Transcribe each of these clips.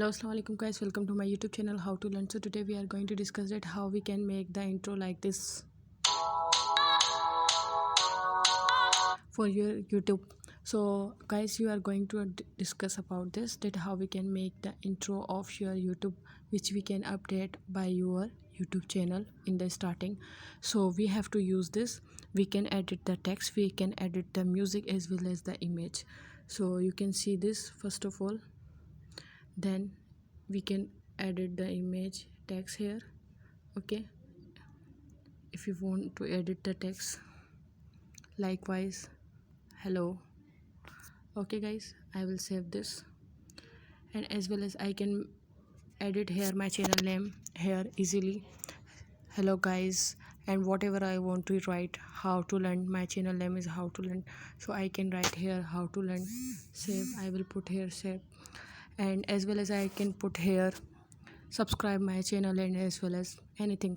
Hello, assalamu alaikum guys, welcome to my YouTube channel How to Learn. So today we are going to discuss that how we can make the intro like this for your YouTube. So guys, you are going to discuss about this, that how we can make the intro of your YouTube, which we can update by your YouTube channel in the starting. So we have to use this. We can edit the text, we can edit the music as well as the image. So you can see this first of all. Then we can edit the image text here. Okay, if you want to edit the text, likewise, hello. Okay guys, I will save this, and as well as I can edit here my channel name here easily, hello guys, and whatever I want to write, how to learn. My channel name is How to Learn, so I can write here How to Learn. Save, I will put here save, and as well as I can put here subscribe my channel, and as well as anything.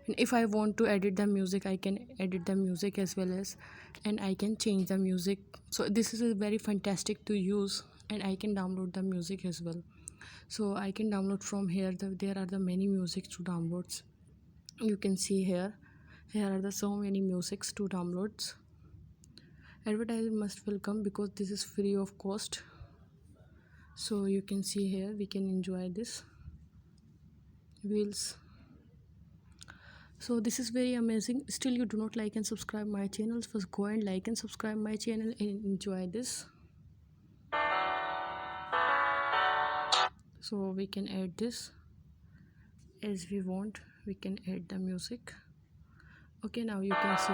And if I want to edit the music, I can edit the music as well as, and I can change the music. So this is a very fantastic to use, and I can download the music as well. So I can download from here. There are the many music to downloads. You can see here are the so many musics to downloads. Advertisement must welcome because this is free of cost. So you can see here we can enjoy this wheels. So this is very amazing. Still you do not like and subscribe my channel, first go and like and subscribe my channel and enjoy this. So we can add this as we want. We can add the music. Okay, now you can see.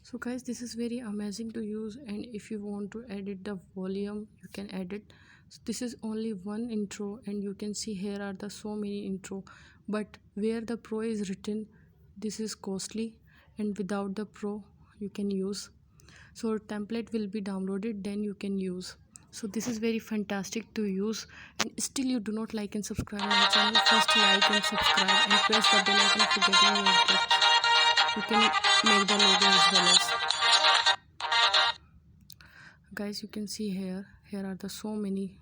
So guys, this is very amazing to use, and if you want to edit the volume, you can edit. So this is only one intro, and you can see here are the so many intro, but where the pro is written, this is costly, and without the pro you can use. So template will be downloaded, then you can use. So this is very fantastic to use, and still you do not like and subscribe my channel, first like and subscribe and press the bell icon for getting new updates. You can make the logo as well as. Guys, you can see here are the so many.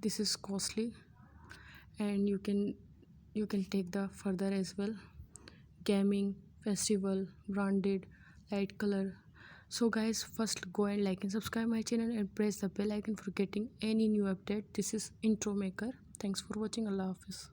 This is costly, and you can take the further as well. Gaming, festival, branded, light color. So guys, first go and like and subscribe my channel and press the bell icon for getting any new update. This is intro maker. Thanks for watching. Allah Hafiz.